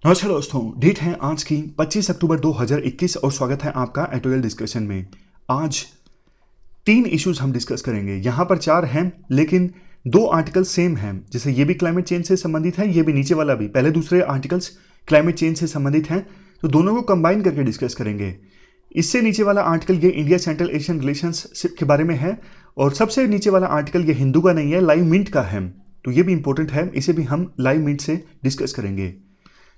नमस्कार दोस्तों, डेट है आज की 25 अक्टूबर 2021 और स्वागत है आपका एटोरियल डिस्कशन में। आज 3 इश्यूज हम डिस्कस करेंगे। यहाँ पर 4 हैं लेकिन 2 आर्टिकल सेम हैं। जैसे ये भी क्लाइमेट चेंज से संबंधित है, ये भी नीचे वाला भी, पहले दूसरे आर्टिकल्स क्लाइमेट चेंज से संबंधित हैं, तो दोनों को कंबाइन करके डिस्कस करेंगे। इससे नीचे वाला आर्टिकल ये इंडिया सेंट्रल एशियन रिलेशनशिप के बारे में है और सबसे नीचे वाला आर्टिकल ये हिंदू का नहीं है, लाइव मिंट का है, तो ये भी इंपॉर्टेंट है, इसे भी हम लाइव मिंट से डिस्कस करेंगे।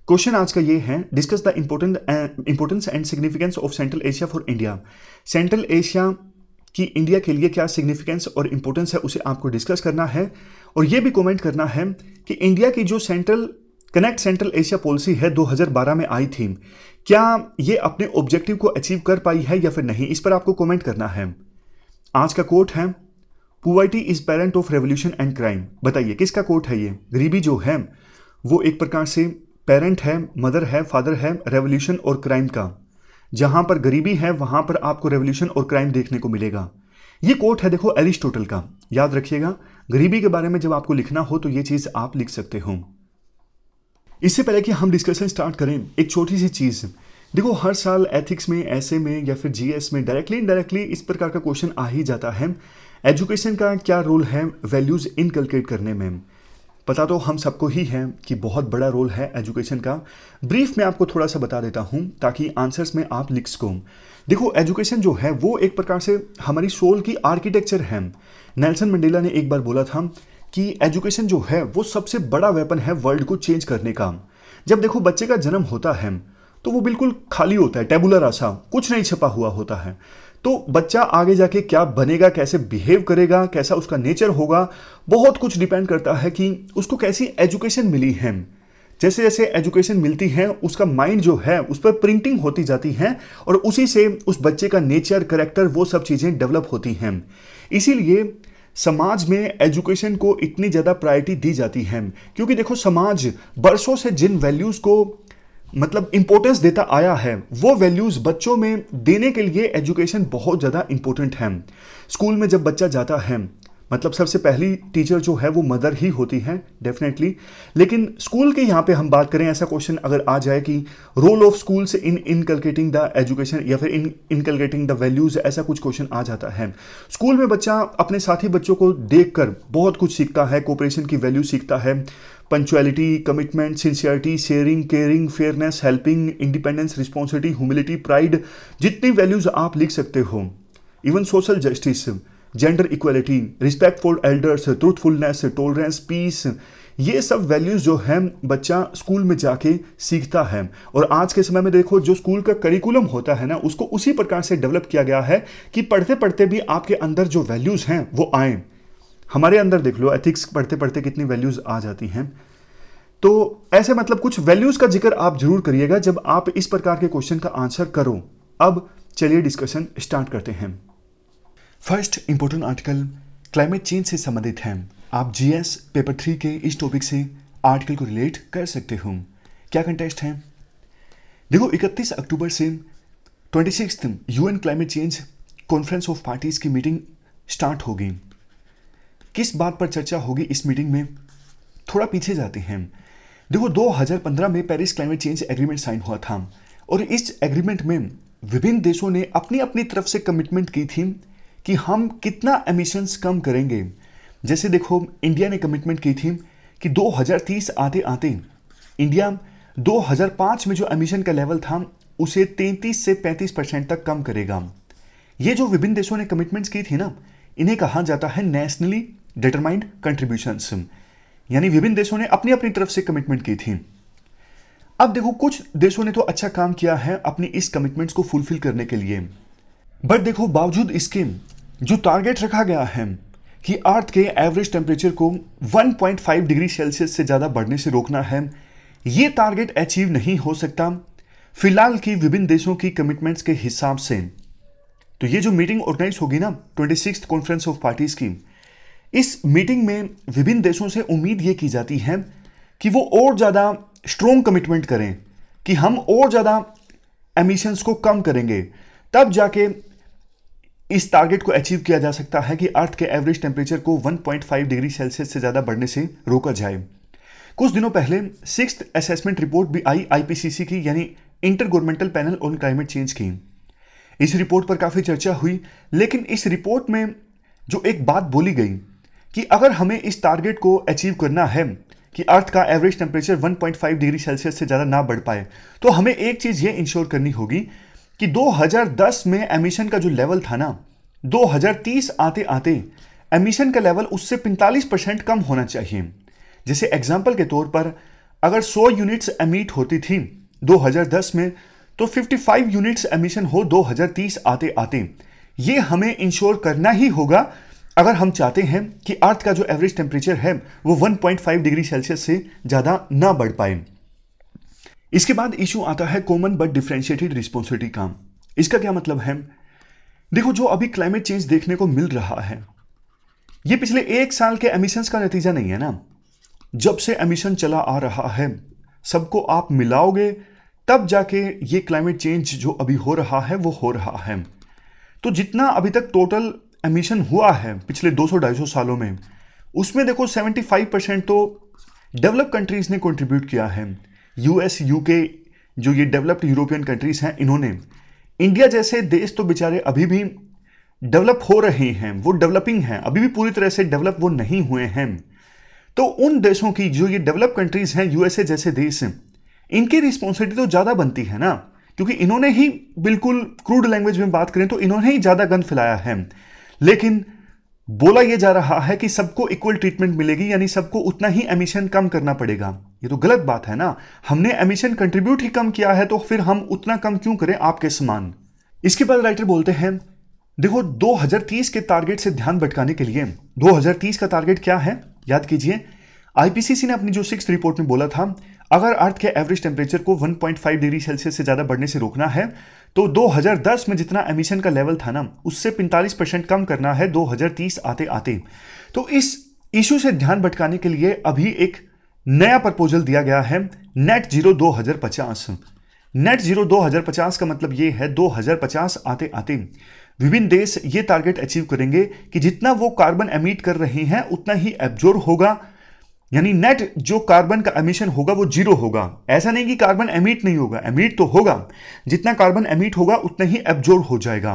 क्वेश्चन आज का ये है, discuss the importance and significance of central Asia for India. Central Asia की इंडिया के लिए क्या सिग्निफिकेंस और इंपॉर्टेंस है उसे आपको डिस्कस करना है और ये भी कमेंट करना है कि इंडिया की जो कनेक्ट सेंट्रल एशिया पॉलिसी है 2012 में आई थी, क्या ये अपने ऑब्जेक्टिव को अचीव कर पाई है या फिर नहीं, इस पर आपको कमेंट करना है। आज का कोट है, poverty is parent of revolution and crime. बताइए किसका कोट है ये? गरीबी जो है वो एक प्रकार से पेरेंट है, मदर है, फादर है रेवोल्यूशन और क्राइम का। जहां पर गरीबी है वहां पर आपको रेवोल्यूशन और क्राइम देखने को मिलेगा। ये कोट है देखो एरिस्टोटल का, याद रखिएगा। गरीबी के बारे में जब आपको लिखना हो तो ये चीज आप लिख सकते हो। इससे पहले कि हम डिस्कशन स्टार्ट करें, एक छोटी सी चीज देखो, हर साल एथिक्स में, ऐसे में या फिर जीएस में डायरेक्टली इनडायरेक्टली इस प्रकार का क्वेश्चन आ ही जाता है। एजुकेशन का क्या रोल है वैल्यूज इनकलकेट करने में? पता तो हम सबको ही है कि बहुत बड़ा रोल है एजुकेशन का। ब्रीफ में आपको थोड़ा सा बता देता हूं ताकि आंसर्स में आप लिख सको। देखो, एजुकेशन जो है वो एक प्रकार से हमारी सोल की आर्किटेक्चर है। नेल्सन मंडेला ने एक बार बोला था कि एजुकेशन जो है वो सबसे बड़ा वेपन है वर्ल्ड को चेंज करने का। जब देखो बच्चे का जन्म होता है तो वो बिल्कुल खाली होता है, टेबुलर रासा, कुछ नहीं छपा हुआ होता है। तो बच्चा आगे जाके क्या बनेगा, कैसे बिहेव करेगा, कैसा उसका नेचर होगा, बहुत कुछ डिपेंड करता है कि उसको कैसी एजुकेशन मिली है। जैसे जैसे एजुकेशन मिलती है उसका माइंड जो है उस पर प्रिंटिंग होती जाती है और उसी से उस बच्चे का नेचर, कैरेक्टर, वो सब चीज़ें डेवलप होती हैं। इसीलिए समाज में एजुकेशन को इतनी ज़्यादा प्रायोरिटी दी जाती है, क्योंकि देखो समाज बरसों से जिन वैल्यूज़ को मतलब इंपॉर्टेंस देता आया है वो वैल्यूज बच्चों में देने के लिए एजुकेशन बहुत ज़्यादा इंपॉर्टेंट है। स्कूल में जब बच्चा जाता है, मतलब सबसे पहली टीचर जो है वो मदर ही होती है डेफिनेटली। लेकिन स्कूल के यहाँ पे हम बात करें, ऐसा क्वेश्चन अगर आ जाए कि role of schools in inculcating the education या फिर इन इनकलकेटिंग द वैल्यूज, ऐसा कुछ क्वेश्चन आ जाता है। स्कूल में बच्चा अपने साथी बच्चों को देखकर बहुत कुछ सीखता है, कोऑपरेशन की वैल्यू सीखता है, punctuality, commitment, sincerity, sharing, caring, fairness, helping, independence, responsibility, humility, pride, जितनी वैल्यूज आप लिख सकते हो। Even social justice, gender equality, respect for elders, truthfulness, tolerance, peace, ये सब वैल्यूज जो है बच्चा स्कूल में जाके सीखता है। और आज के समय में देखो जो स्कूल का करिकुलम होता है ना, उसको उसी प्रकार से डेवलप किया गया है कि पढ़ते पढ़ते भी आपके अंदर जो वैल्यूज हैं वो आए। हमारे अंदर देख लो, एथिक्स पढ़ते पढ़ते कितनी वैल्यूज आ जाती हैं। तो ऐसे मतलब कुछ वैल्यूज का जिक्र आप जरूर करिएगा जब आप इस प्रकार के क्वेश्चन का आंसर करो। अब चलिए डिस्कशन स्टार्ट करते हैं। First important article climate change से संबंधित है। आप जीएस पेपर 3 के इस टॉपिक से आर्टिकल को रिलेट कर सकते हो। क्या कंटेस्ट है? देखो, 31 अक्टूबर से 26 UN climate change conference of parties की मीटिंग स्टार्ट होगी। किस बात पर चर्चा होगी इस मीटिंग में? थोड़ा पीछे जाते हैं। देखो, 2015 में Paris climate change agreement sign हुआ था और इस एग्रीमेंट में विभिन्न देशों ने अपनी अपनी तरफ से कमिटमेंट की थी कि हम कितना एमिशंस कम करेंगे। जैसे देखो, इंडिया ने कमिटमेंट की थी कि 2030 आते आते इंडिया 2005 में जो एमिशन का लेवल था उसे 33 से 35% तक कम करेगा। ये जो विभिन्न देशों ने कमिटमेंट्स की थी ना, इन्हें कहा जाता है नेशनली डिटरमाइंड कंट्रीब्यूशंस, यानी विभिन्न देशों ने अपनी अपनी तरफ से कमिटमेंट की थी। अब देखो, कुछ देशों ने तो अच्छा काम किया है अपनी इस कमिटमेंट्स को फुलफिल करने के लिए, बट देखो बावजूद इसके जो टारगेट रखा गया है कि अर्थ के एवरेज टेम्परेचर को 1.5 डिग्री सेल्सियस से ज़्यादा बढ़ने से रोकना है, ये टारगेट अचीव नहीं हो सकता फिलहाल की विभिन्न देशों की कमिटमेंट्स के हिसाब से। तो ये जो मीटिंग ऑर्गेनाइज होगी ना 26th कॉन्फ्रेंस ऑफ पार्टीज की, इस मीटिंग में विभिन्न देशों से उम्मीद ये की जाती है कि वो और ज़्यादा स्ट्रॉन्ग कमिटमेंट करें कि हम और ज़्यादा एमिशंस को कम करेंगे, तब जाके इस टारगेट को अचीव किया जा सकता है कि अर्थ के एवरेज टेम्परेचर को 1.5 डिग्री सेल्सियस से ज़्यादा बढ़ने से रोका जाए। कुछ दिनों पहले 6th असेसमेंट रिपोर्ट भी आई आईपीसीसी की, यानी inter governmental panel on climate change की। इस रिपोर्ट पर काफी चर्चा हुई, लेकिन इस रिपोर्ट में जो एक बात बोली गई कि अगर हमें इस टारगेट को अचीव करना है कि अर्थ का एवरेज टेम्परेचर 1.5 डिग्री सेल्सियस से ज़्यादा ना बढ़ पाए, तो हमें एक चीज़ ये इंश्योर करनी होगी कि 2010 में एमिशन का जो लेवल था ना, 2030 आते आते एमिशन का लेवल उससे 45% कम होना चाहिए। जैसे एग्जाम्पल के तौर पर अगर 100 यूनिट्स एमिट होती थी 2010 में, तो 55 यूनिट्स एमिशन हो 2030 आते आते। ये हमें इंश्योर करना ही होगा अगर हम चाहते हैं कि अर्थ का जो एवरेज टेम्परेचर है वो 1.5 डिग्री सेल्सियस से ज़्यादा ना बढ़ पाए। इसके बाद इशू आता है कॉमन बट डिफरेंशिएटेड रिस्पॉन्सिबिलिटी का। इसका क्या मतलब है? देखो, जो अभी क्लाइमेट चेंज देखने को मिल रहा है, ये पिछले 1 साल के एमिशंस का नतीजा नहीं है ना। जब से एमिशन चला आ रहा है, सबको आप मिलाओगे तब जाके ये क्लाइमेट चेंज जो अभी हो रहा है वो हो रहा है। तो जितना अभी तक टोटल एमिशन हुआ है पिछले 200-250 सालों में, उसमें देखो 75% तो डेवलप कंट्रीज ने कंट्रीब्यूट किया है। यूएस, यूके, जो ये डेवलप्ड यूरोपियन कंट्रीज हैं, इन्होंने। इंडिया जैसे देश तो बेचारे अभी भी डेवलप हो रहे हैं, वो डेवलपिंग हैं, अभी भी पूरी तरह से डेवलप वो नहीं हुए हैं। तो उन देशों की, जो ये डेवलप कंट्रीज हैं, यूएसए जैसे देश, इनकी रिस्पॉन्सिबिलिटी तो ज़्यादा बनती है ना, क्योंकि इन्होंने ही, बिल्कुल क्रूड लैंग्वेज में बात करें तो इन्होंने ही ज़्यादा गंद फैलाया है। लेकिन बोला यह जा रहा है कि सबको इक्वल ट्रीटमेंट मिलेगी, यानी सबको उतना ही एमिशन कम करना पड़ेगा। ये तो गलत बात है ना। हमने एमिशन कंट्रीब्यूट ही कम किया है, तो फिर हम उतना कम क्यों करें आपके समान। इसके बाद राइटर बोलते हैं, देखो 2030 के टारगेट से ध्यान भटकाने के लिए, 2030 का टारगेट क्या है याद कीजिए। आईपीसीसी ने अपनी जो 6th रिपोर्ट में बोला था, अगर अर्थ के एवरेज टेम्परेचर को 1.5 डिग्री सेल्सियस से ज्यादा बढ़ने से रोकना है, तो 2010 में जितना एमिशन का लेवल था ना, उससे 45% कम करना है 2030 आते आते। तो इस इशू से ध्यान भटकाने के लिए अभी एक नया प्रपोजल दिया गया है, नेट जीरो 2050। नेट जीरो 2050 का मतलब ये है 2050 आते आते विभिन्न देश ये टारगेट अचीव करेंगे कि जितना वो कार्बन एमिट कर रहे हैं उतना ही एब्जॉर्ब होगा, यानी नेट जो कार्बन का एमिशन होगा वो जीरो होगा। ऐसा नहीं कि कार्बन एमिट नहीं होगा, एमिट तो होगा, जितना कार्बन एमिट होगा उतना ही एब्जॉर्ब हो जाएगा।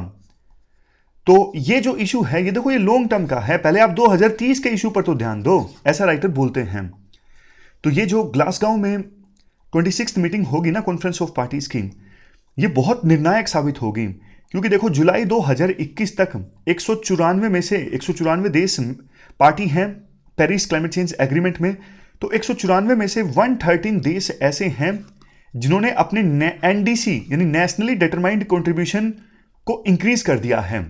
तो ये जो इशू है, ये देखो, ये लॉन्ग टर्म का है, पहले आप 2030 के इशू पर तो ध्यान दो, ऐसा राइटर बोलते हैं। तो ये जो ग्लासगो में 26th मीटिंग होगी ना कॉन्फ्रेंस ऑफ पार्टीज की, ये बहुत निर्णायक साबित होगी, क्योंकि देखो जुलाई 2021 तक 194 में से 194 देश पार्टी हैं पेरिस क्लाइमेट चेंज एग्रीमेंट में। तो 194 में से 113 देश ऐसे हैं जिन्होंने अपने एनडीसी यानी नेशनली डिटरमाइंड कंट्रीब्यूशन को इंक्रीज कर दिया है।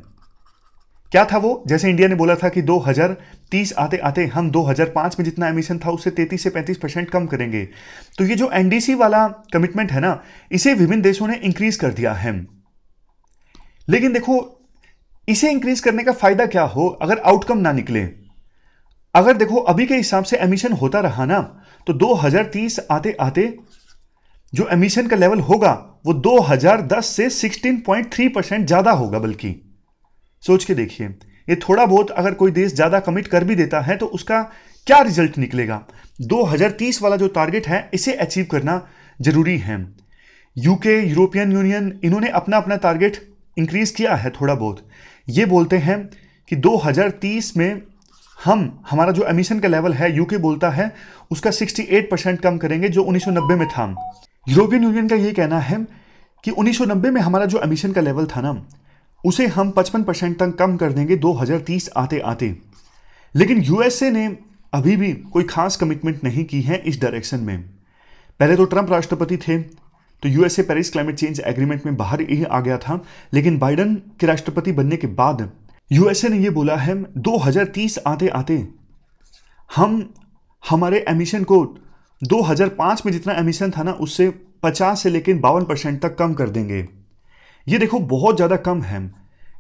क्या था वो? जैसे इंडिया ने बोला था कि 2030 आते आते हम 2005 में जितना एमिशन था उससे 33 से 35% कम करेंगे। तो ये जो एनडीसी वाला कमिटमेंट है ना, इसे विभिन्न देशों ने इंक्रीज कर दिया है। लेकिन देखो, इसे इंक्रीज करने का फायदा क्या हो अगर आउटकम ना निकले। अगर देखो अभी के हिसाब से एमिशन होता रहा ना, तो 2030 आते आते जो एमिशन का लेवल होगा वो 2010 से 16.3% ज्यादा होगा। बल्कि सोच के देखिए, ये थोड़ा बहुत अगर कोई देश ज्यादा कमिट कर भी देता है तो उसका क्या रिजल्ट निकलेगा। 2030 वाला जो टारगेट है इसे अचीव करना जरूरी है। यूके, यूरोपियन यूनियन, इन्होंने अपना अपना टारगेट इंक्रीज किया है थोड़ा बहुत। ये बोलते हैं कि 2030 में हमारा जो एमिशन का लेवल है, यूके बोलता है उसका 68% कम करेंगे जो 1990 में था। यूरोपियन यूनियन का ये कहना है कि 1990 में हमारा जो एमिशन का लेवल था ना, उसे हम 55% तक कम कर देंगे 2030 आते आते। लेकिन यूएसए ने अभी भी कोई खास कमिटमेंट नहीं की है इस डायरेक्शन में। पहले तो ट्रंप राष्ट्रपति थे तो USA Paris climate change agreement में बाहर ही आ गया था, लेकिन बाइडेन के राष्ट्रपति बनने के बाद यूएसए ने यह बोला है 2030 आते आते हम हमारे एमिशन को 2005 में जितना एमिशन था ना उससे 50 से लेकर 52% तक कम कर देंगे। ये देखो बहुत ज़्यादा कम है,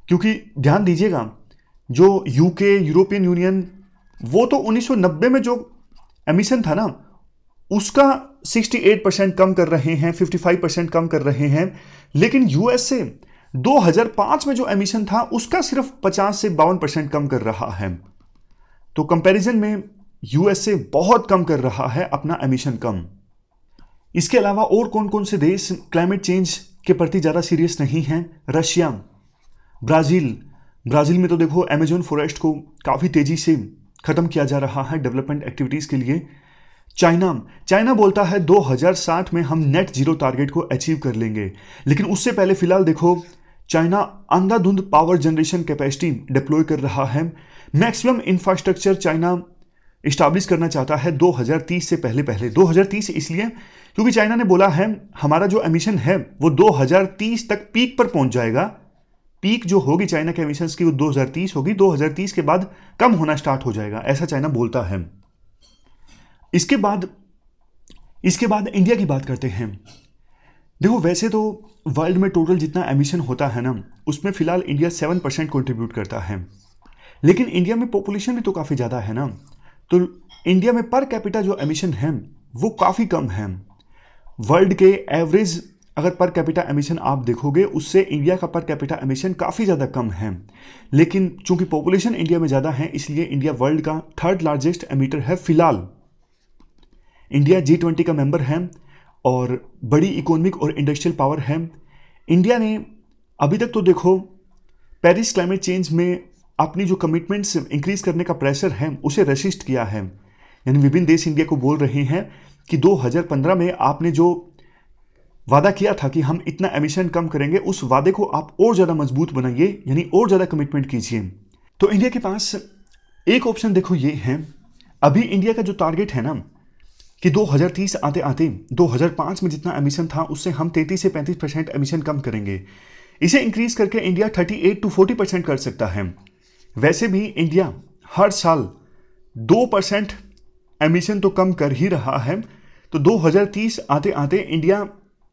क्योंकि ध्यान दीजिएगा जो यूके, यूरोपियन यूनियन, वो तो 1990 में जो एमिशन था ना उसका 68% कम कर रहे हैं, 55% कम कर रहे हैं। लेकिन यूएसए 2005 में जो एमिशन था उसका सिर्फ 50 से 52% कम कर रहा है। तो कंपैरिजन में यूएसए बहुत कम कर रहा है अपना एमिशन कम। इसके अलावा और कौन कौन से देश क्लाइमेट चेंज के प्रति ज़्यादा सीरियस नहीं हैं? रशिया, ब्राज़ील में तो देखो अमेजोन फॉरेस्ट को काफ़ी तेज़ी से ख़त्म किया जा रहा है डेवलपमेंट एक्टिविटीज़ के लिए। चाइना बोलता है 2060 में हम नेट जीरो टारगेट को अचीव कर लेंगे, लेकिन उससे पहले फिलहाल देखो चाइना अंधाधुंध पावर जनरेशन कैपेसिटी डिप्लॉय कर रहा है। मैक्सिमम इंफ्रास्ट्रक्चर चाइना इस्टाब्लिश करना चाहता है 2030 से पहले 2030 इसलिए क्योंकि चाइना ने बोला है हमारा जो एमिशन है वो 2030 तक पीक पर पहुंच जाएगा। पीक जो होगी चाइना के एमिशंस की वो 2030 होगी, 2030 के बाद कम होना स्टार्ट हो जाएगा, ऐसा चाइना बोलता है। इसके बाद इंडिया की बात करते हैं। देखो वैसे तो वर्ल्ड में टोटल जितना एमिशन होता है ना उसमें फिलहाल इंडिया 7% कंट्रीब्यूट करता है, लेकिन इंडिया में पॉपुलेशन भी तो काफ़ी ज़्यादा है ना, तो इंडिया में पर कैपिटा जो एमिशन है वो काफ़ी कम है। वर्ल्ड के एवरेज अगर पर कैपिटा एमिशन आप देखोगे उससे इंडिया का पर कैपिटा एमिशन काफ़ी ज़्यादा कम है, लेकिन चूंकि पॉपुलेशन इंडिया में ज़्यादा है इसलिए इंडिया वर्ल्ड का थर्ड लार्जेस्ट एमिटर है फिलहाल। इंडिया G20 का मेंबर है और बड़ी इकोनॉमिक और इंडस्ट्रियल पावर है। इंडिया ने अभी तक तो देखो पेरिस क्लाइमेट चेंज में अपनी जो कमिटमेंट्स इंक्रीज करने का प्रेशर है उसे रेसिस्ट किया है, यानी विभिन्न देश इंडिया को बोल रहे हैं कि 2015 में आपने जो वादा किया था कि हम इतना एमिशन कम करेंगे उस वादे को आप और ज़्यादा मजबूत बनाइए, यानी और ज़्यादा कमिटमेंट कीजिए। तो इंडिया के पास एक ऑप्शन देखो ये है, अभी इंडिया का जो टारगेट है ना कि 2030 आते आते 2005 में जितना एमिशन था उससे हम 33 से 35% एमिशन कम करेंगे। इसे इंक्रीज करके इंडिया 38 to 40% कर सकता है। वैसे भी इंडिया हर साल 2% एमिशन तो कम कर ही रहा है, तो 2030 आते आते इंडिया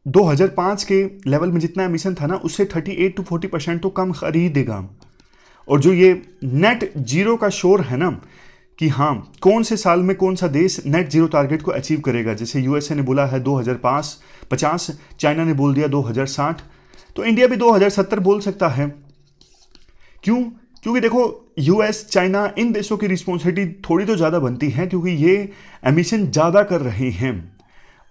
2005 के लेवल में जितना एमिशन था ना उससे 38 to 40% तो कम कर ही देगा। और जो ये नेट जीरो का शोर है ना कि हाँ कौन से साल में कौन सा देश नेट जीरो टारगेट को अचीव करेगा, जैसे यूएसए ने बोला है 2050, चाइना ने बोल दिया 2060, तो इंडिया भी 2070 बोल सकता है। क्यों? क्योंकि देखो यूएस, चाइना इन देशों की रिस्पॉन्सिबिलिटी थोड़ी तो ज़्यादा बनती है क्योंकि ये एमिशन ज़्यादा कर रहे हैं।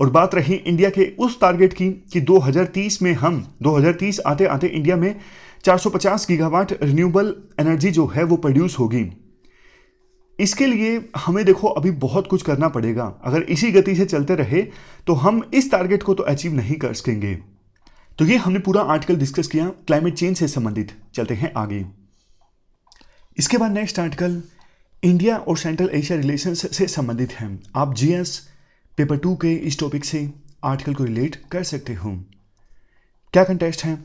और बात रही इंडिया के उस टारगेट की कि 2030 में हम 2030 आते आते इंडिया में 450 गीगावाट रिन्यूएबल एनर्जी जो है वो प्रोड्यूस होगी। इसके लिए हमें देखो अभी बहुत कुछ करना पड़ेगा, अगर इसी गति से चलते रहे तो हम इस टारगेट को तो अचीव नहीं कर सकेंगे। तो ये हमने पूरा आर्टिकल डिस्कस किया क्लाइमेट चेंज से संबंधित। चलते हैं आगे। इसके बाद नेक्स्ट आर्टिकल इंडिया और सेंट्रल एशिया रिलेशंस से संबंधित है। आप जीएस पेपर 2 के इस टॉपिक से आर्टिकल को रिलेट कर सकते हो। क्या कंटेस्ट है?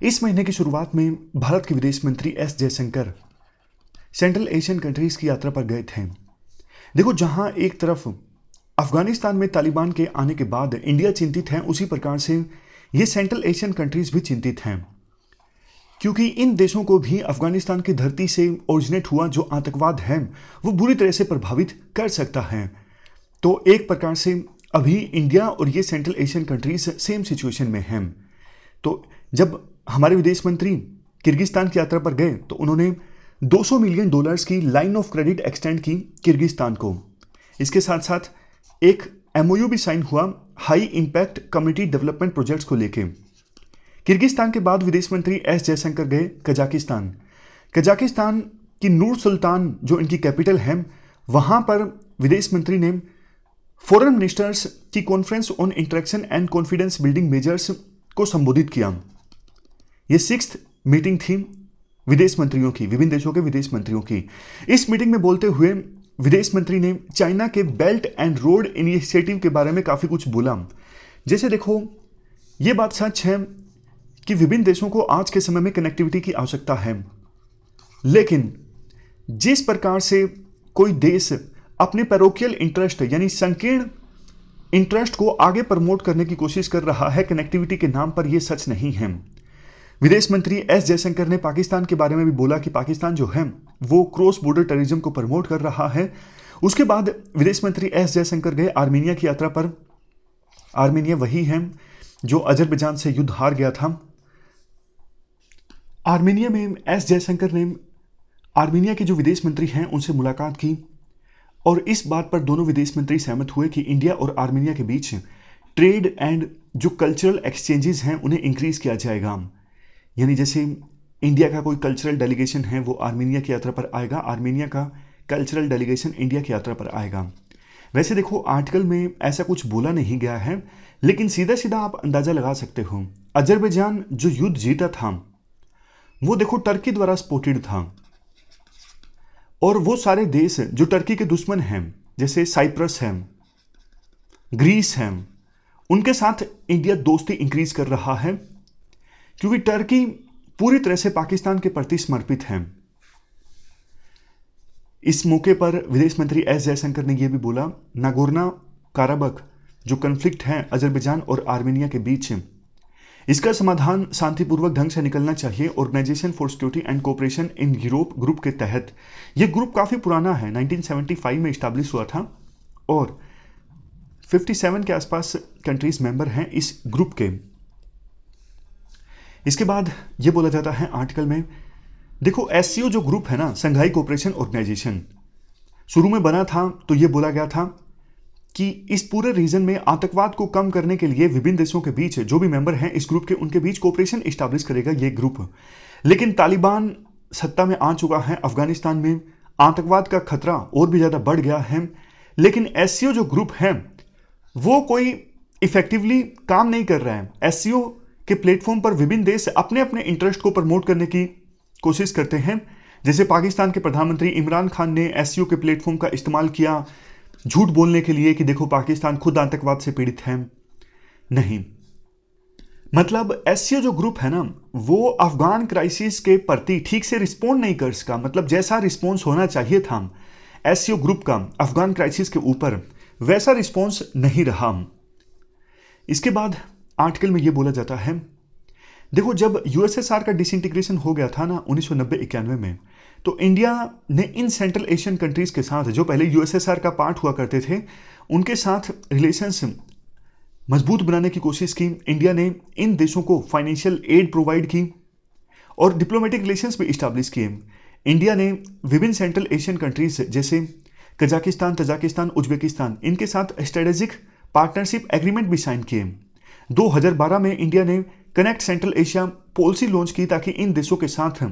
इस महीने की शुरुआत में भारत के विदेश मंत्री S Jaishankar central Asian countries की यात्रा पर गए थे। देखो जहां एक तरफ अफगानिस्तान में तालिबान के आने के बाद इंडिया चिंतित है, उसी प्रकार से ये सेंट्रल एशियन कंट्रीज भी चिंतित हैं, क्योंकि इन देशों को भी अफगानिस्तान की धरती से ओरिजिनेट हुआ जो आतंकवाद है वो बुरी तरह से प्रभावित कर सकता है। तो एक प्रकार से अभी इंडिया और ये central Asian countries same situation में हैं। तो जब हमारे विदेश मंत्री किर्गिस्तान की यात्रा पर गए तो उन्होंने $200 मिलियन की लाइन ऑफ क्रेडिट एक्सटेंड की किर्गिस्तान को। इसके साथ साथ एक MOU भी साइन हुआ high impact community development projects को लेके। किर्गिस्तान के बाद विदेश मंत्री एस जयशंकर गए कजाकिस्तान की नूर सुल्तान जो इनकी कैपिटल है, वहां पर विदेश मंत्री ने फॉरेन मिनिस्टर्स की conference on interaction and confidence building measures को संबोधित किया। यह 6th मीटिंग थी विदेश मंत्रियों की, विभिन्न देशों के विदेश मंत्रियों की। इस मीटिंग में बोलते हुए विदेश मंत्री ने चाइना के बेल्ट एंड रोड इनिशिएटिव के बारे में काफ़ी कुछ बोला। जैसे देखो ये बात सच है कि विभिन्न देशों को आज के समय में कनेक्टिविटी की आवश्यकता है, लेकिन जिस प्रकार से कोई देश अपने पैरोकियल इंटरेस्ट यानी संकीर्ण इंटरेस्ट को आगे प्रमोट करने की कोशिश कर रहा है कनेक्टिविटी के नाम पर, यह सच नहीं है। विदेश मंत्री एस जयशंकर ने पाकिस्तान के बारे में भी बोला कि पाकिस्तान जो है वो क्रॉस बॉर्डर टेररिज्म को प्रमोट कर रहा है। उसके बाद विदेश मंत्री एस जयशंकर गए आर्मीनिया की यात्रा पर। आर्मीनिया वही है जो अजरबैजान से युद्ध हार गया था। आर्मीनिया में एस जयशंकर ने आर्मीनिया के जो विदेश मंत्री हैं उनसे मुलाकात की। और इस बात पर दोनों विदेश मंत्री सहमत हुए कि इंडिया और आर्मेनिया के बीच ट्रेड एंड जो कल्चरल एक्सचेंजेस हैं उन्हें इंक्रीज किया जाएगा। यानी जैसे इंडिया का कोई कल्चरल डेलीगेशन है वो आर्मेनिया की यात्रा पर आएगा, आर्मेनिया का कल्चरल डेलीगेशन इंडिया की यात्रा पर आएगा। वैसे देखो आर्टिकल में ऐसा कुछ बोला नहीं गया है, लेकिन सीधा सीधा आप अंदाजा लगा सकते हो। अजरबैजान जो युद्ध जीता था वो देखो टर्की द्वारा सपोर्टेड था, और वो सारे देश जो टर्की के दुश्मन हैं जैसे साइप्रस है, ग्रीस है, उनके साथ इंडिया दोस्ती इंक्रीज कर रहा है, क्योंकि टर्की पूरी तरह से पाकिस्तान के प्रति समर्पित है। इस मौके पर विदेश मंत्री एस जयशंकर ने यह भी बोला, नागोर्नो काराबख जो कन्फ्लिक्ट है अजरबैजान और आर्मेनिया के बीच, इसका समाधान शांतिपूर्वक ढंग से निकलना चाहिए। Organisation for security and cooperation in Europe group के तहत, यह ग्रुप काफी पुराना है, 1975 में इस्टेब्लिश हुआ था और 57 के आसपास कंट्रीज मेंबर हैं इस ग्रुप के। इसके बाद यह बोला जाता है आर्टिकल में, देखो एससीओ जो ग्रुप है ना, संघाई कोऑपरेशन ऑर्गेनाइजेशन, शुरू में बना था तो यह बोला गया था कि इस पूरे रीजन में आतंकवाद को कम करने के लिए विभिन्न देशों के बीच जो भी मेंबर हैं इस ग्रुप के, उनके बीच कोऑपरेशन इस्टेब्लिश करेगा ये ग्रुप। लेकिन तालिबान सत्ता में आ चुका है अफगानिस्तान में, आतंकवाद का खतरा और भी ज्यादा बढ़ गया है, लेकिन एससीओ जो ग्रुप है वो कोई इफेक्टिवली काम नहीं कर रहा है। एससीओ के प्लेटफॉर्म पर विभिन्न देश अपने अपने इंटरेस्ट को प्रमोट करने की कोशिश करते हैं। जैसे पाकिस्तान के प्रधानमंत्री इमरान खान ने एससीओ के प्लेटफॉर्म का इस्तेमाल किया झूठ बोलने के लिए कि देखो पाकिस्तान खुद आतंकवाद से पीड़ित है। नहीं, मतलब एससीओ जो ग्रुप है ना वो अफगान क्राइसिस के प्रति ठीक से रिस्पॉन्ड नहीं कर सका, मतलब जैसा रिस्पॉन्स होना चाहिए था एससीओ ग्रुप का अफगान क्राइसिस के ऊपर, वैसा रिस्पॉन्स नहीं रहा। इसके बाद आर्टिकल में यह बोला जाता है, देखो जब यूएसएसआर का डिसइंटीग्रेशन हो गया था ना 1990-91 में, तो इंडिया ने इन सेंट्रल एशियन कंट्रीज के साथ जो पहले यूएसएसआर का पार्ट हुआ करते थे उनके साथ रिलेशंस मजबूत बनाने की कोशिश की। इंडिया ने इन देशों को फाइनेंशियल एड प्रोवाइड की और डिप्लोमेटिक रिलेशंस भी इस्टेब्लिश किए। इंडिया ने विभिन्न सेंट्रल एशियन कंट्रीज जैसे कजाकिस्तान, तजाकिस्तान, उज्बेकिस्तान, इनके साथ स्ट्रेटेजिक पार्टनरशिप एग्रीमेंट भी साइन किए। 2012 में इंडिया ने connect central Asia policy launch की ताकि इन देशों के साथ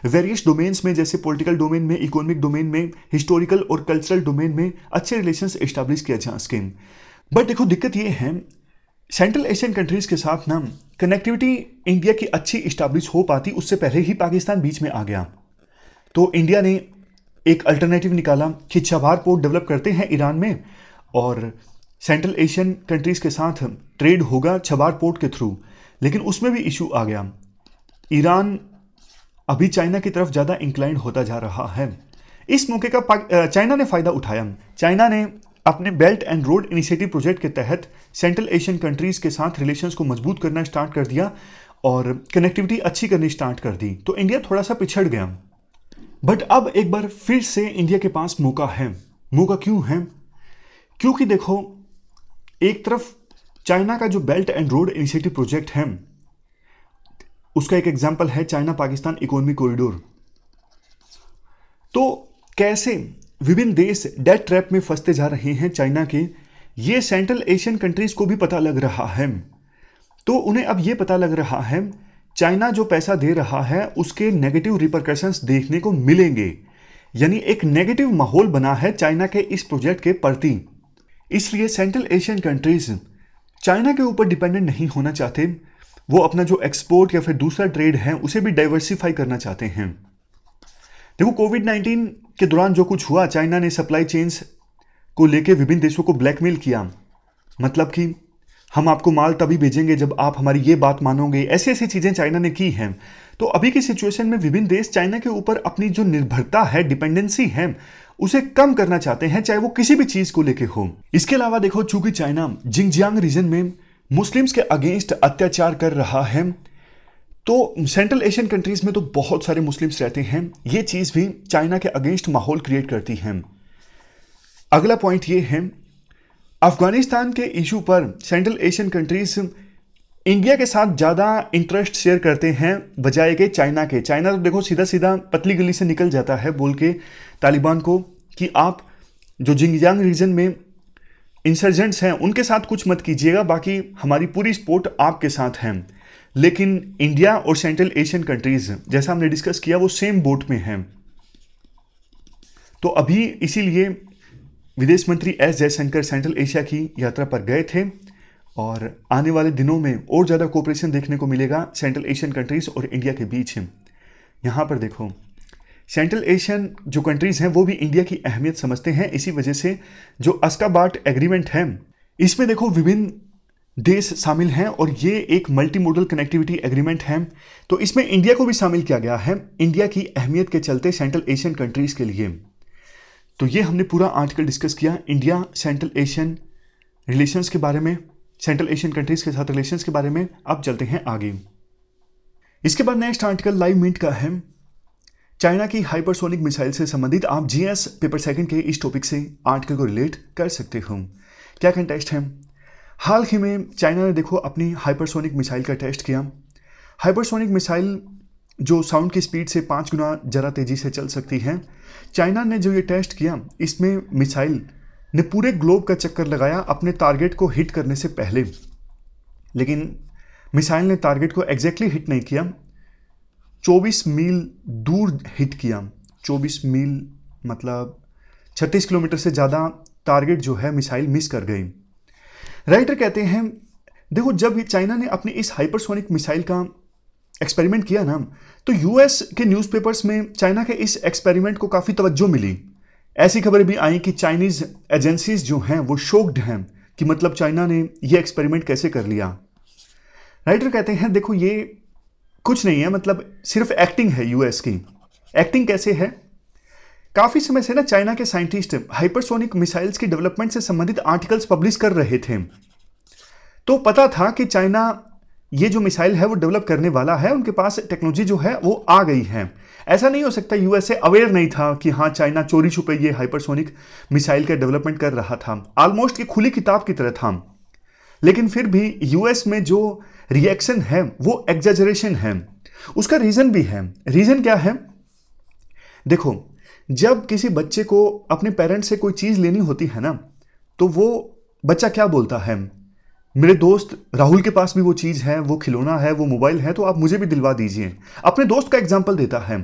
वेरियस डोमेन्स में जैसे पॉलिटिकल डोमेन में, इकोनॉमिक डोमेन में, हिस्टोरिकल और कल्चरल डोमेन में अच्छे रिलेशंस एस्टैब्लिश किया जा सके। बट देखो दिक्कत ये है सेंट्रल एशियन कंट्रीज के साथ ना कनेक्टिविटी इंडिया की अच्छी इस्टेब्लिश हो पाती उससे पहले ही पाकिस्तान बीच में आ गया। तो इंडिया ने एक अल्टरनेटिव निकाला कि छबार पोर्ट डेवलप करते हैं ईरान में और सेंट्रल एशियन कंट्रीज के साथ ट्रेड होगा छबार पोर्ट के थ्रू, लेकिन उसमें भी इशू आ गया। ईरान अभी चाइना की तरफ ज़्यादा इंक्लाइंड होता जा रहा है। इस मौके का चाइना ने फ़ायदा उठाया। चाइना ने अपने belt and road initiative project के तहत सेंट्रल एशियन कंट्रीज के साथ रिलेशंस को मजबूत करना स्टार्ट कर दिया और कनेक्टिविटी अच्छी करनी स्टार्ट कर दी, तो इंडिया थोड़ा सा पिछड़ गया। बट अब एक बार फिर से इंडिया के पास मौका है। मौका क्यों है? क्योंकि देखो एक तरफ चाइना का जो belt and road initiative project है उसका एक एग्जांपल है चाइना पाकिस्तान इकोनॉमिक कॉरिडोर। तो कैसे विभिन्न देश डेट ट्रैप में फंसते जा रहे हैं चाइना के, ये सेंट्रल एशियन कंट्रीज को भी पता लग रहा है। तो उन्हें अब ये पता लग रहा है चाइना जो पैसा दे रहा है उसके नेगेटिव रिपरकशंस देखने को मिलेंगे, यानी एक नेगेटिव माहौल बना है चाइना के इस प्रोजेक्ट के प्रति। इसलिए सेंट्रल एशियन कंट्रीज चाइना के ऊपर डिपेंडेंट नहीं होना चाहते, वो अपना जो एक्सपोर्ट या फिर दूसरा ट्रेड है उसे भी डाइवर्सिफाई करना चाहते हैं। देखो कोविड-19 के दौरान जो कुछ हुआ, चाइना ने सप्लाई चेन्स को लेकर विभिन्न देशों को ब्लैकमेल किया, मतलब कि हम आपको माल तभी भेजेंगे जब आप हमारी ये बात मानोगे, ऐसी ऐसी चीजें चाइना ने की हैं। तो अभी की सिचुएशन में विभिन्न देश चाइना के ऊपर अपनी जो निर्भरता है, डिपेंडेंसी है, उसे कम करना चाहते हैं, चाहे वो किसी भी चीज को लेके हो। इसके अलावा देखो चूंकि चाइना जिंगजियांग रीजन में मुस्लिम्स के अगेंस्ट अत्याचार कर रहा है, तो सेंट्रल एशियन कंट्रीज में तो बहुत सारे मुस्लिम्स रहते हैं, ये चीज भी चाइना के अगेंस्ट माहौल क्रिएट करती है। अगला पॉइंट ये है, अफगानिस्तान के इशू पर सेंट्रल एशियन कंट्रीज इंडिया के साथ ज़्यादा इंटरेस्ट शेयर करते हैं बजाय के चाइना के। चाइना तो देखो सीधा सीधा पतली गली से निकल जाता है बोल के तालिबान को कि आप जो जिंगजियांग रीजन में इंसर्जेंट्स हैं उनके साथ कुछ मत कीजिएगा, बाकी हमारी पूरी सपोर्ट आपके साथ है। लेकिन इंडिया और सेंट्रल एशियन कंट्रीज, जैसा हमने डिस्कस किया, वो सेम बोट में हैं। तो अभी इसीलिए विदेश मंत्री एस जयशंकर सेंट्रल एशिया की यात्रा पर गए थे और आने वाले दिनों में और ज़्यादा कोऑपरेशन देखने को मिलेगा सेंट्रल एशियन कंट्रीज और इंडिया के बीच। यहाँ पर देखो, सेंट्रल एशियन जो कंट्रीज़ हैं वो भी इंडिया की अहमियत समझते हैं। इसी वजह से जो अस्काबाट एग्रीमेंट है, इसमें देखो विभिन्न देश शामिल हैं और ये एक मल्टी मोडल कनेक्टिविटी एग्रीमेंट है। तो इसमें इंडिया को भी शामिल किया गया है, इंडिया की अहमियत के चलते सेंट्रल एशियन कंट्रीज़ के लिए। तो ये हमने पूरा आर्टिकल डिस्कस किया इंडिया सेंट्रल एशियन रिलेशंस के बारे में, सेंट्रल एशियन कंट्रीज़ के साथ रिलेशंस के बारे में। अब चलते हैं आगे। इसके बाद नेक्स्ट आर्टिकल लाइव मिनट का है, चाइना की हाइपरसोनिक मिसाइल से संबंधित। आप जीएस पेपर सेकंड के इस टॉपिक से आर्टिकल को रिलेट कर सकते हो। क्या कंटेस्ट है? हाल ही में चाइना ने देखो अपनी हाइपरसोनिक मिसाइल का टेस्ट किया। हाइपरसोनिक मिसाइल जो साउंड की स्पीड से 5 गुना ज़रा तेज़ी से चल सकती है, चाइना ने जो ये टेस्ट किया, इसमें मिसाइल ने पूरे ग्लोब का चक्कर लगाया अपने टारगेट को हिट करने से पहले। लेकिन मिसाइल ने टारगेट को एग्जैक्टली हिट नहीं किया, 24 मील दूर हिट किया। 24 मील मतलब 36 किलोमीटर से ज़्यादा टारगेट जो है मिसाइल मिस कर गई। राइटर कहते हैं देखो, जब चाइना ने अपनी इस हाइपरसोनिक मिसाइल का एक्सपेरिमेंट किया ना, तो यूएस के न्यूज़पेपर्स में चाइना के इस एक्सपेरिमेंट को काफ़ी तवज्जो मिली। ऐसी खबरें भी आई कि चाइनीज़ एजेंसीज जो हैं वो शॉक्ड हैं कि मतलब चाइना ने ये एक्सपेरिमेंट कैसे कर लिया। राइटर कहते हैं देखो, ये कुछ नहीं है, मतलब सिर्फ एक्टिंग है यूएस की। एक्टिंग कैसे है? काफ़ी समय से ना चाइना के साइंटिस्ट हाइपरसोनिक मिसाइल्स की डेवलपमेंट से संबंधित आर्टिकल्स पब्लिश कर रहे थे। तो पता था कि चाइना ये जो मिसाइल है वो डेवलप करने वाला है, उनके पास टेक्नोलॉजी जो है वो आ गई है। ऐसा नहीं हो सकता यूएसए अवेयर नहीं था कि हाँ चाइना चोरी छुपे ये हाइपरसोनिक मिसाइल का डेवलपमेंट कर रहा था। ऑलमोस्ट की खुली किताब की तरह था। लेकिन फिर भी यूएस में जो रिएक्शन है वो एग्जैजरेशन है। उसका रीजन भी है। रीजन क्या है? देखो, जब किसी बच्चे को अपने पेरेंट्स से कोई चीज लेनी होती है ना, तो वो बच्चा क्या बोलता है? मेरे दोस्त राहुल के पास भी वो चीज है, वो खिलौना है, वो मोबाइल है, तो आप मुझे भी दिलवा दीजिए। अपने दोस्त का एग्जाम्पल देता है।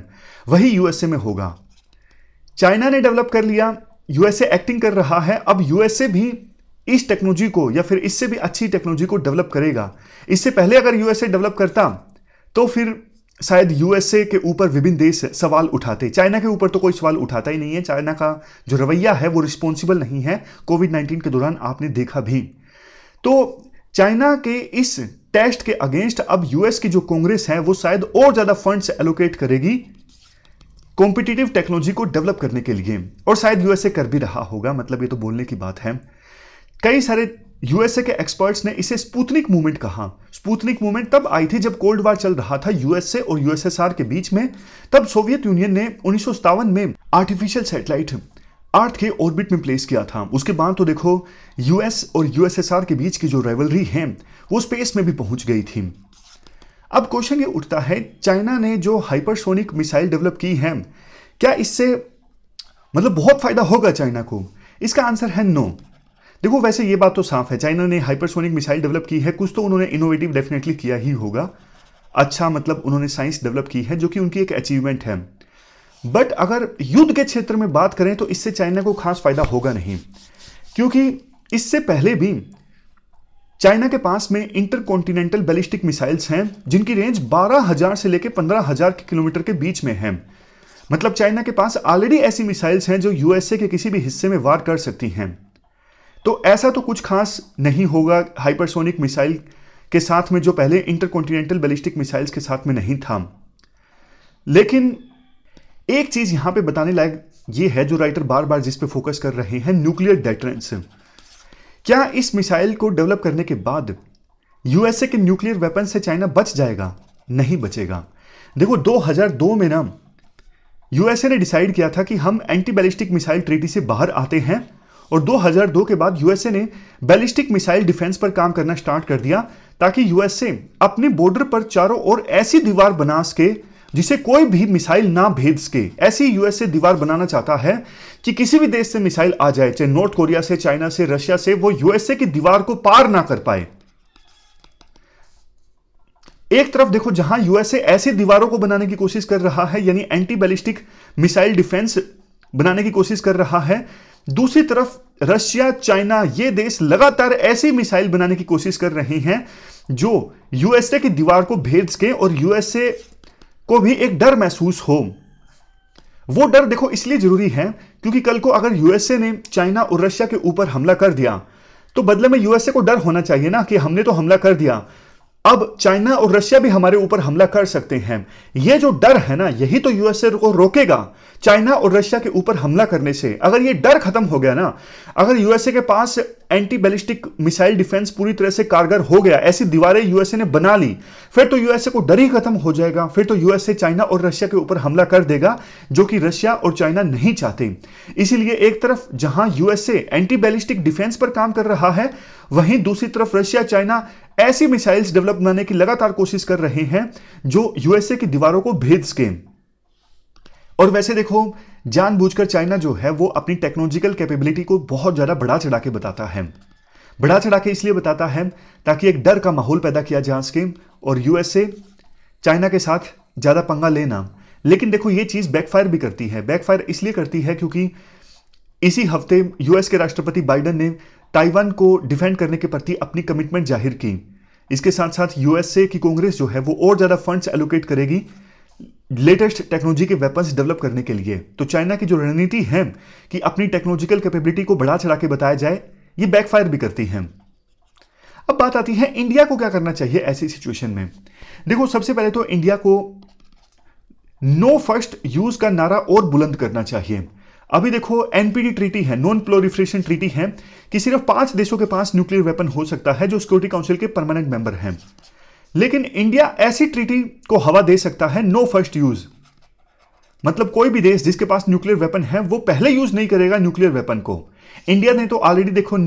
वही यूएसए में होगा। चाइना ने डेवलप कर लिया, यूएसए एक्टिंग कर रहा है। अब यूएसए भी इस टेक्नोलॉजी को या फिर इससे भी अच्छी टेक्नोलॉजी को डेवलप करेगा। इससे पहले अगर यूएसए डेवलप करता तो फिर शायद यूएसए के ऊपर विभिन्न देश सवाल उठाते। चाइना के ऊपर तो कोई सवाल उठाता ही नहीं है। चाइना का जो रवैया है वो रिस्पॉन्सिबल नहीं है। कोविड-19 के दौरान आपने देखा भी। तो चाइना के इस टेस्ट के अगेंस्ट अब यूएस की जो कांग्रेस है वो शायद और ज्यादा फंड्स एलोकेट करेगी कॉम्पिटिटिव टेक्नोलॉजी को डेवलप करने के लिए, और शायद यूएसए कर भी रहा होगा। मतलब ये तो बोलने की बात है। कई सारे यूएसए के एक्सपर्ट्स ने इसे स्पुतनिक मूवमेंट कहा। स्पुतनिक मूवमेंट तब आई थी जब कोल्ड वार चल रहा था यूएसए और यूएसएसआर के बीच में। तब सोवियत यूनियन ने 1957 में आर्टिफिशियल सैटेलाइट अर्थ के ऑर्बिट में प्लेस किया था। उसके बाद तो देखो यूएस और यूएसएसआर के बीच की जो राइवलरी है वो स्पेस में भी पहुंच गई थी। अब क्वेश्चन ये उठता है, चाइना ने जो हाइपरसोनिक मिसाइल डेवलप की है, क्या इससे मतलब बहुत फायदा होगा चाइना को? इसका आंसर है नो। देखो, वैसे ये बात तो साफ है, चाइना ने हाइपरसोनिक मिसाइल डेवलप की है, कुछ तो उन्होंने इनोवेटिव डेफिनेटली किया ही होगा। अच्छा, मतलब उन्होंने साइंस डेवलप की है जो कि उनकी एक अचीवमेंट है। बट अगर युद्ध के क्षेत्र में बात करें तो इससे चाइना को खास फायदा होगा नहीं, क्योंकि इससे पहले भी चाइना के पास में इंटरकॉन्टिनेंटल बैलिस्टिक मिसाइल्स हैं जिनकी रेंज 12,000 से लेकर 15,000 किलोमीटर के बीच में है। मतलब चाइना के पास ऑलरेडी ऐसी मिसाइल्स हैं जो यूएसए के किसी भी हिस्से में वार कर सकती हैं। तो ऐसा तो कुछ खास नहीं होगा हाइपरसोनिक मिसाइल के साथ में जो पहले इंटरकॉन्टिनेंटल बैलिस्टिक मिसाइल्स के साथ में नहीं था। लेकिन एक चीज यहां पे बताने लायक ये है जो राइटर बार बार जिस पे फोकस कर रहे हैं, न्यूक्लियर डेटरेंस। क्या इस मिसाइल को डेवलप करने के बाद यूएसए के न्यूक्लियर वेपन से चाइना बच जाएगा? नहीं बचेगा। देखो, 2002 में ना यूएसए ने डिसाइड किया था कि हम एंटी बैलिस्टिक मिसाइल ट्रीटी से बाहर आते हैं, और 2002 के बाद यूएसए ने बैलिस्टिक मिसाइल डिफेंस पर काम करना स्टार्ट कर दिया ताकि यूएसए अपने बॉर्डर पर चारों ओर ऐसी दीवार बना सके जिसे कोई भी मिसाइल ना भेद सके। ऐसी यूएसए दीवार बनाना चाहता है कि किसी भी देश से मिसाइल आ जाए, चाहे नॉर्थ कोरिया से, चाइना से, रशिया से, वो यूएसए की दीवार को पार ना कर पाए। एक तरफ देखो जहां यूएसए ऐसी दीवारों को बनाने की कोशिश कर रहा है, यानी एंटी बैलिस्टिक मिसाइल डिफेंस बनाने की कोशिश कर रहा है, दूसरी तरफ रशिया, चाइना, ये देश लगातार ऐसी मिसाइल बनाने की कोशिश कर रहे हैं जो यूएसए की दीवार को भेद सके और यूएसए को भी एक डर महसूस हो। वो डर देखो इसलिए जरूरी है क्योंकि कल को अगर यूएसए ने चाइना और रशिया के ऊपर हमला कर दिया तो बदले में यूएसए को डर होना चाहिए ना कि हमने तो हमला कर दिया, अब चाइना और रशिया भी हमारे ऊपर हमला कर सकते हैं। यह जो डर है ना, यही तो यूएसए को रोकेगा चाइना और रशिया के ऊपर हमला करने से। अगर ये डर खत्म हो गया ना, अगर यूएसए के पास एंटी बैलिस्टिक मिसाइल डिफेंस पूरी तरह से कारगर हो गया, ऐसी दीवारें यूएसए ने बना ली, फिर तो यूएसए को डर ही खत्म हो जाएगा। फिर तो यूएसए चाइना और रशिया के ऊपर हमला कर देगा, जो कि रशिया और चाइना नहीं चाहते। इसीलिए एक तरफ जहां यूएसए एंटी बैलिस्टिक डिफेंस पर काम कर रहा है, वहीं दूसरी तरफ रशिया, चाइना ऐसी मिसाइल्स डेवलप बनाने की लगातार कोशिश कर रहे हैं जो यूएसए की दीवारों को भेद सके। और वैसे देखो, जानबूझकर चाइना जो है वो अपनी टेक्नोलॉजिकल कैपेबिलिटी को बहुत ज्यादा बढ़ा चढ़ा के बताता है। बढ़ा चढ़ा के इसलिए बताता है ताकि एक डर का माहौल पैदा किया जा सके और यूएसए चाइना के साथ ज्यादा पंगा लेना। लेकिन देखो ये चीज बैकफायर भी करती है। बैकफायर इसलिए करती है क्योंकि इसी हफ्ते यूएस के राष्ट्रपति बाइडेन ने ताइवान को डिफेंड करने के प्रति अपनी कमिटमेंट जाहिर की। इसके साथ साथ यूएसए की कांग्रेस जो है वो और ज्यादा फंड्स एलोकेट करेगी लेटेस्ट टेक्नोलॉजी के वेपन्स डेवलप करने के लिए। तो चाइना की जो रणनीति है कि अपनी टेक्नोलॉजिकल कैपेबिलिटी को बढ़ा चढ़ा के बताया जाए, ये बैकफायर भी करती है। अब बात आती है इंडिया को क्या करना चाहिए ऐसी सिचुएशन में। देखो सबसे पहले तो इंडिया को नो फर्स्ट यूज का नारा और बुलंद करना चाहिए। अभी देखो एनपीटी ट्रीटी है, नॉन प्रोलिफरेशन ट्रीटी है, कि सिर्फ 5 देशों के पास न्यूक्लियर वेपन हो सकता है जो सिक्योरिटी काउंसिल के परमानेंट मेंबर हैं। लेकिन इंडिया ऐसी ट्रीटी को हवा दे सकता है नो फर्स्ट यूज, मतलब कोई भी देश जिसके पास न्यूक्लियर वेपन है वो पहले यूज नहीं करेगा न्यूक्लियर वेपन को। इंडिया ने तो ऑलरेडी देखो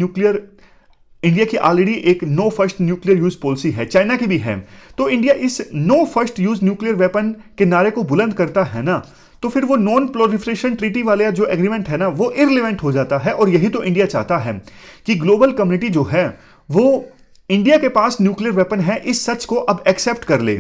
इंडिया की ऑलरेडी एक no first nuclear use policy है, चाइना की भी है। तो इंडिया इस no first use nuclear weapon के नारे को बुलंद करता है ना, तो फिर वो नॉन प्रोलिफरेशन ट्रीटी वाले जो एग्रीमेंट है ना वो इररिलेवेंट हो जाता है। और यही तो इंडिया चाहता है कि ग्लोबल कम्युनिटी जो है वो इंडिया के पास न्यूक्लियर वेपन है इस सच को अब एक्सेप्ट कर ले।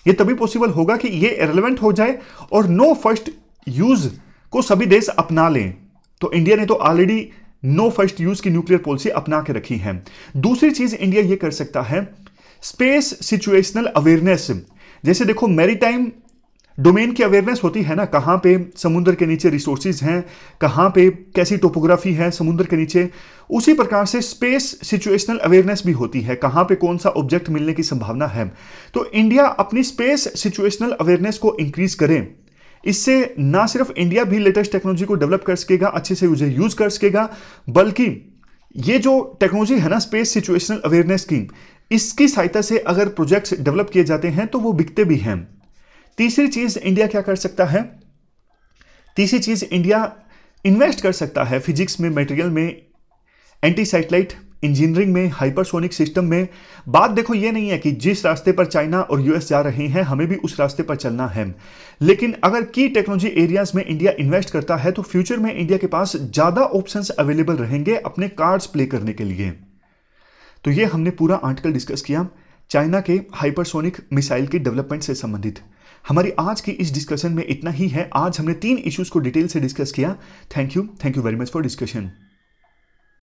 ये तभी पॉसिबल होगा कि ये इररिलेवेंट हो जाए और नो फर्स्ट यूज को सभी देश अपना लें। तो इंडिया ने तो ऑलरेडी नो फर्स्ट यूज की न्यूक्लियर पॉलिसी अपना के रखी है। दूसरी चीज इंडिया ये कर सकता है स्पेस सिचुएशनल अवेयरनेस। जैसे देखो मैरीटाइम डोमेन की अवेयरनेस होती है ना, कहां पे समुद्र के नीचे रिसोर्सेज हैं, कहां पे कैसी टोपोग्राफी है समुद्र के नीचे, उसी प्रकार से स्पेस सिचुएशनल अवेयरनेस भी होती है, कहां पे कौन सा ऑब्जेक्ट मिलने की संभावना है। तो इंडिया अपनी स्पेस सिचुएशनल अवेयरनेस को इंक्रीज करे। इससे ना सिर्फ इंडिया भी लेटेस्ट टेक्नोलॉजी को डेवलप कर सकेगा, अच्छे से उसे यूज कर सकेगा, बल्कि ये जो टेक्नोलॉजी है ना स्पेस सिचुएशनल अवेयरनेस की, इसकी सहायता से अगर प्रोजेक्ट्स डेवलप किए जाते हैं तो वो बिकते भी हैं। तीसरी चीज इंडिया क्या कर सकता है, तीसरी चीज इंडिया इन्वेस्ट कर सकता है फिजिक्स में, मटेरियल में, एंटी सैटेलाइट इंजीनियरिंग में, हाइपरसोनिक सिस्टम में। बात देखो ये नहीं है कि जिस रास्ते पर चाइना और यूएस जा रहे हैं हमें भी उस रास्ते पर चलना है, लेकिन अगर की टेक्नोलॉजी एरियाज में इंडिया इन्वेस्ट करता है तो फ्यूचर में इंडिया के पास ज्यादा ऑप्शंस अवेलेबल रहेंगे अपने कार्ड्स प्ले करने के लिए। तो ये हमने पूरा आर्टिकल डिस्कस किया चाइना के हाइपरसोनिक मिसाइल के डेवलपमेंट से संबंधित। हमारी आज की इस डिस्कशन में इतना ही है। आज हमने 3 इश्यूज को डिटेल से डिस्कस किया। Thank you very much for discussion.